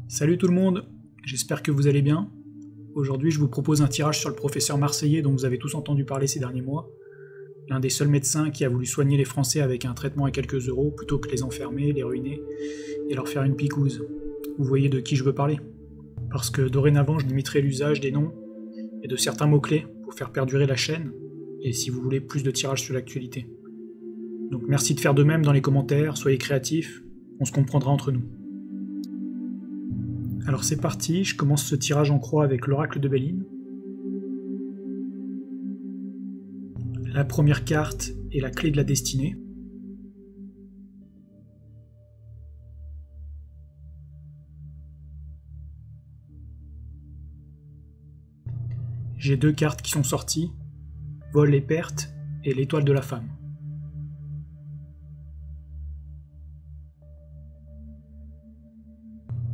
Salut tout le monde, j'espère que vous allez bien. Aujourd'hui je vous propose un tirage sur le professeur marseillais dont vous avez tous entendu parler ces derniers mois. L'un des seuls médecins qui a voulu soigner les Français avec un traitement à quelques euros plutôt que les enfermer, les ruiner et leur faire une picouse. Vous voyez de qui je veux parler? Parce que dorénavant je limiterai l'usage des noms et de certains mots-clés pour faire perdurer la chaîne et si vous voulez plus de tirages sur l'actualité. Donc merci de faire de même dans les commentaires, soyez créatifs, on se comprendra entre nous. Alors c'est parti, je commence ce tirage en croix avec l'oracle de Béline. La première carte est la clé de la destinée. J'ai deux cartes qui sont sorties, vol et perte et l'étoile de la femme.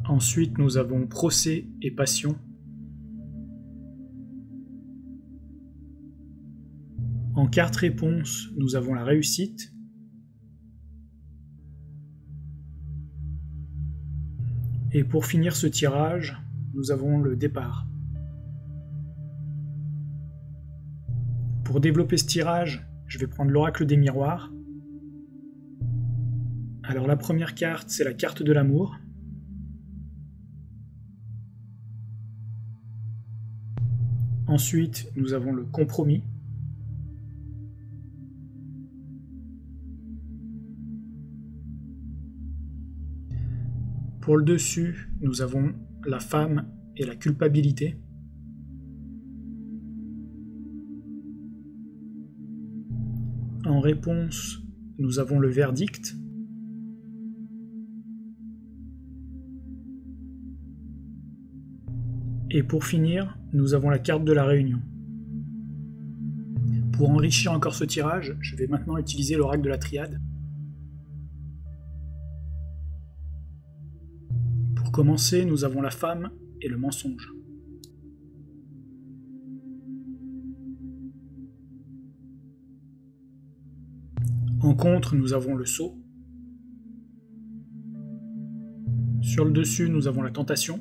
Ensuite, nous avons procès et passion. En carte réponse, nous avons la réussite. Et pour finir ce tirage, nous avons le départ. Pour développer ce tirage, je vais prendre l'oracle des miroirs. Alors la première carte, c'est la carte de l'amour. Ensuite, nous avons le compromis. Pour le dessus, nous avons la femme et la culpabilité. En réponse, nous avons le verdict. Et pour finir, nous avons la carte de la réunion. Pour enrichir encore ce tirage, je vais maintenant utiliser l'oracle de la triade. Pour commencer, nous avons la femme et le mensonge. En contre, nous avons le sceau. Sur le dessus, nous avons la tentation.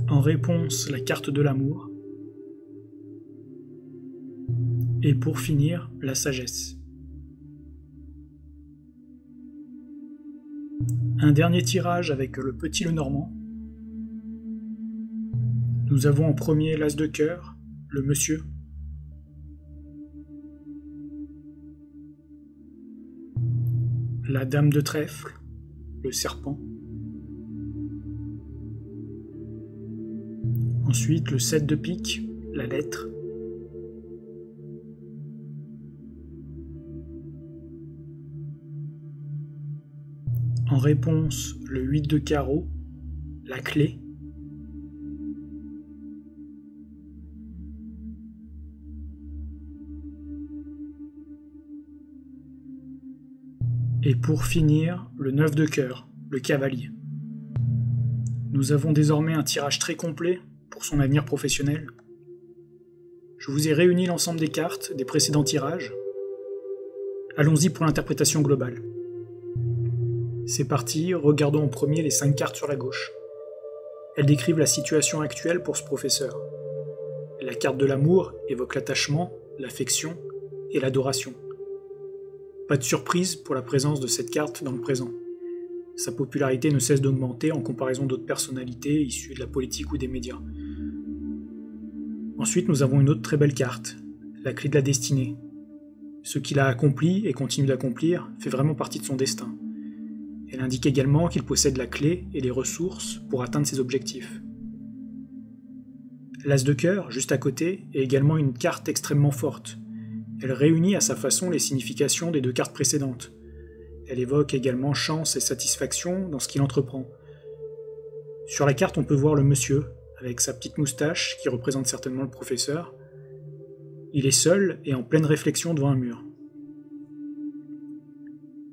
En réponse, la carte de l'amour. Et pour finir, la sagesse. Un dernier tirage avec le petit Lenormand. Nous avons en premier l'as de cœur, le monsieur. La dame de trèfle, le serpent. Ensuite, le 7 de pique, la lettre. En réponse, le 8 de carreau, la clé. Et pour finir, le 9 de cœur, le cavalier. Nous avons désormais un tirage très complet pour son avenir professionnel. Je vous ai réuni l'ensemble des cartes des précédents tirages. Allons-y pour l'interprétation globale. C'est parti, regardons en premier les 5 cartes sur la gauche. Elles décrivent la situation actuelle pour ce professeur. La carte de l'amour évoque l'attachement, l'affection et l'adoration. Pas de surprise pour la présence de cette carte dans le présent. Sa popularité ne cesse d'augmenter en comparaison d'autres personnalités issues de la politique ou des médias. Ensuite, nous avons une autre très belle carte, la clé de la destinée. Ce qu'il a accompli et continue d'accomplir fait vraiment partie de son destin. Elle indique également qu'il possède la clé et les ressources pour atteindre ses objectifs. L'as de cœur, juste à côté, est également une carte extrêmement forte. Elle réunit à sa façon les significations des deux cartes précédentes. Elle évoque également chance et satisfaction dans ce qu'il entreprend. Sur la carte, on peut voir le monsieur, avec sa petite moustache qui représente certainement le professeur. Il est seul et en pleine réflexion devant un mur.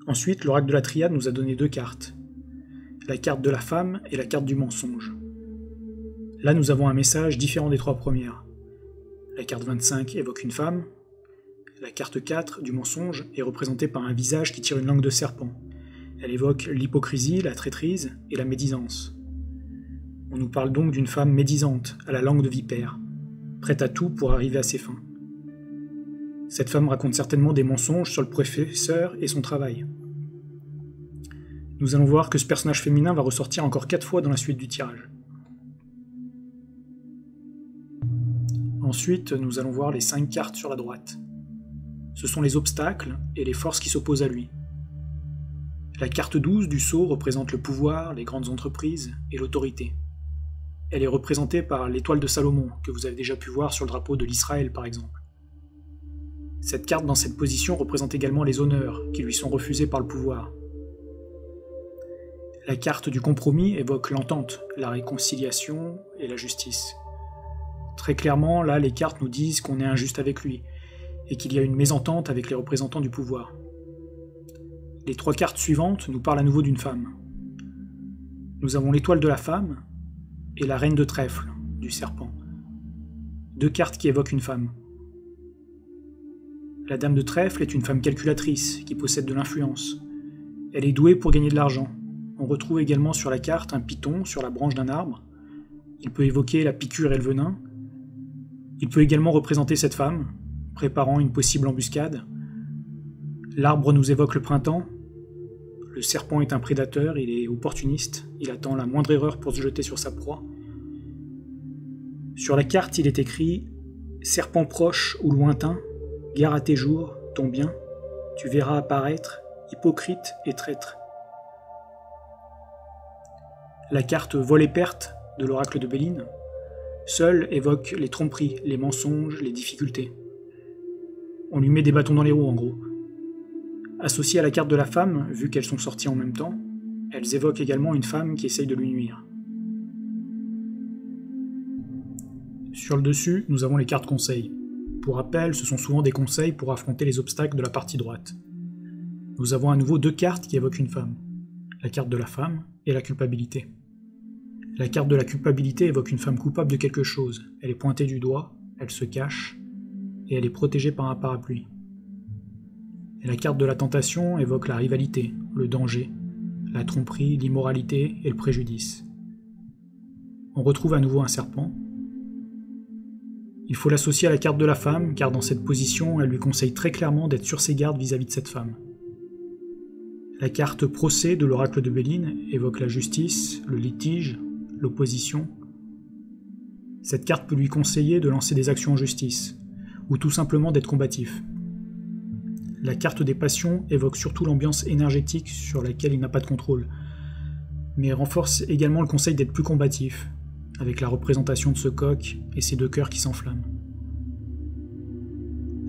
Ensuite, l'oracle de la triade nous a donné deux cartes. La carte de la femme et la carte du mensonge. Là, nous avons un message différent des trois premières. La carte 25 évoque une femme, La carte 4 du mensonge est représentée par un visage qui tire une langue de serpent. Elle évoque l'hypocrisie, la traîtrise et la médisance. On nous parle donc d'une femme médisante, à la langue de vipère, prête à tout pour arriver à ses fins. Cette femme raconte certainement des mensonges sur le professeur et son travail. Nous allons voir que ce personnage féminin va ressortir encore 4 fois dans la suite du tirage. Ensuite, nous allons voir les 5 cartes sur la droite. Ce sont les obstacles et les forces qui s'opposent à lui. La carte 12 du sceau représente le pouvoir, les grandes entreprises et l'autorité. Elle est représentée par l'étoile de Salomon, que vous avez déjà pu voir sur le drapeau de l'Israël par exemple. Cette carte dans cette position représente également les honneurs qui lui sont refusés par le pouvoir. La carte du compromis évoque l'entente, la réconciliation et la justice. Très clairement, là, les cartes nous disent qu'on est injuste avec lui, et qu'il y a une mésentente avec les représentants du pouvoir. Les 3 cartes suivantes nous parlent à nouveau d'une femme. Nous avons l'étoile de la femme et la reine de trèfle, du serpent. 2 cartes qui évoquent une femme. La dame de trèfle est une femme calculatrice, qui possède de l'influence. Elle est douée pour gagner de l'argent. On retrouve également sur la carte un python sur la branche d'un arbre. Il peut évoquer la piqûre et le venin. Il peut également représenter cette femme, préparant une possible embuscade. L'arbre nous évoque le printemps. Le serpent est un prédateur, il est opportuniste, il attend la moindre erreur pour se jeter sur sa proie. Sur la carte, il est écrit « Serpent proche ou lointain, gare à tes jours, ton bien, tu verras apparaître, hypocrite et traître. » La carte Vol et perte de l'oracle de Béline, seule évoque les tromperies, les mensonges, les difficultés. On lui met des bâtons dans les roues en gros. Associées à la carte de la femme, vu qu'elles sont sorties en même temps, elles évoquent également une femme qui essaye de lui nuire. Sur le dessus, nous avons les cartes conseils. Pour rappel, ce sont souvent des conseils pour affronter les obstacles de la partie droite. Nous avons à nouveau 2 cartes qui évoquent une femme. La carte de la femme et la culpabilité. La carte de la culpabilité évoque une femme coupable de quelque chose. Elle est pointée du doigt, elle se cache, et elle est protégée par un parapluie. Et la carte de la tentation évoque la rivalité, le danger, la tromperie, l'immoralité et le préjudice. On retrouve à nouveau un serpent. Il faut l'associer à la carte de la femme, car dans cette position, elle lui conseille très clairement d'être sur ses gardes vis-à-vis de cette femme. La carte procès de l'oracle de Béline évoque la justice, le litige, l'opposition. Cette carte peut lui conseiller de lancer des actions en justice, ou tout simplement d'être combatif. La carte des passions évoque surtout l'ambiance énergétique sur laquelle il n'a pas de contrôle, mais renforce également le conseil d'être plus combatif, avec la représentation de ce coq et ses 2 cœurs qui s'enflamment.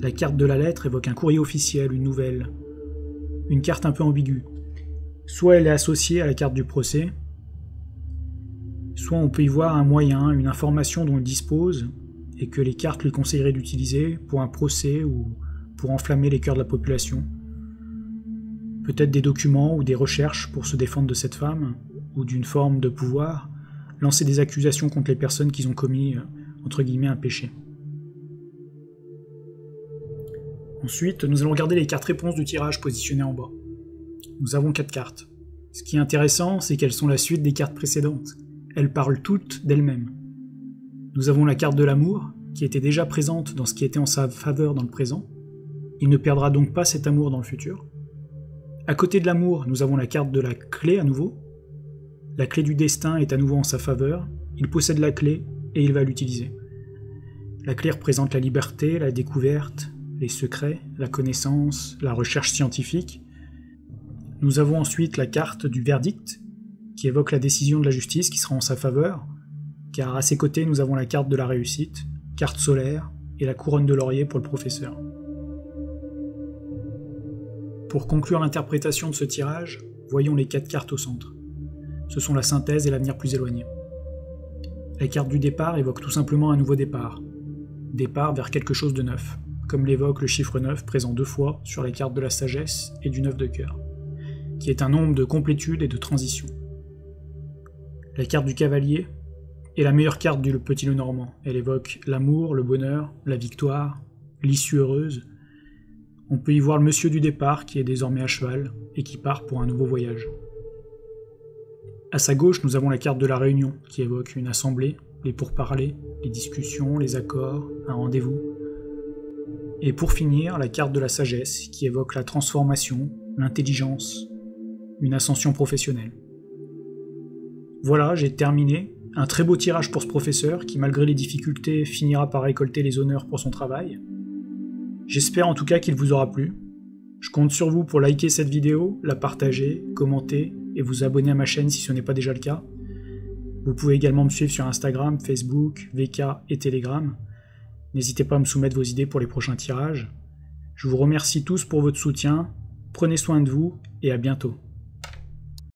La carte de la lettre évoque un courrier officiel, une nouvelle, une carte un peu ambiguë. Soit elle est associée à la carte du procès, soit on peut y voir un moyen, une information dont il dispose, et que les cartes lui conseilleraient d'utiliser pour un procès ou pour enflammer les cœurs de la population. Peut-être des documents ou des recherches pour se défendre de cette femme, ou d'une forme de pouvoir, lancer des accusations contre les personnes qui ont commis, entre guillemets, un péché. Ensuite, nous allons regarder les cartes réponses du tirage positionnées en bas. Nous avons 4 cartes. Ce qui est intéressant, c'est qu'elles sont la suite des cartes précédentes. Elles parlent toutes d'elles-mêmes. Nous avons la carte de l'amour, qui était déjà présente dans ce qui était en sa faveur dans le présent. Il ne perdra donc pas cet amour dans le futur. À côté de l'amour, nous avons la carte de la clé à nouveau. La clé du destin est à nouveau en sa faveur. Il possède la clé et il va l'utiliser. La clé représente la liberté, la découverte, les secrets, la connaissance, la recherche scientifique. Nous avons ensuite la carte du verdict, qui évoque la décision de la justice qui sera en sa faveur, car à ses côtés nous avons la carte de la réussite, carte solaire et la couronne de laurier pour le professeur. Pour conclure l'interprétation de ce tirage, voyons les 4 cartes au centre. Ce sont la synthèse et l'avenir plus éloigné. La carte du départ évoque tout simplement un nouveau départ. Départ vers quelque chose de neuf, comme l'évoque le chiffre 9 présent 2 fois sur la carte de la sagesse et du 9 de cœur, qui est un nombre de complétude et de transition. La carte du cavalier est la meilleure carte du petit Lenormand. Elle évoque l'amour, le bonheur, la victoire, l'issue heureuse. On peut y voir le monsieur du départ qui est désormais à cheval et qui part pour un nouveau voyage. À sa gauche, nous avons la carte de la réunion qui évoque une assemblée, les pourparlers, les discussions, les accords, un rendez-vous. Et pour finir, la carte de la sagesse qui évoque la transformation, l'intelligence, une ascension professionnelle. Voilà, j'ai terminé. Un très beau tirage pour ce professeur qui, malgré les difficultés, finira par récolter les honneurs pour son travail. J'espère en tout cas qu'il vous aura plu. Je compte sur vous pour liker cette vidéo, la partager, commenter et vous abonner à ma chaîne si ce n'est pas déjà le cas. Vous pouvez également me suivre sur Instagram, Facebook, VK et Telegram. N'hésitez pas à me soumettre vos idées pour les prochains tirages. Je vous remercie tous pour votre soutien, prenez soin de vous et à bientôt.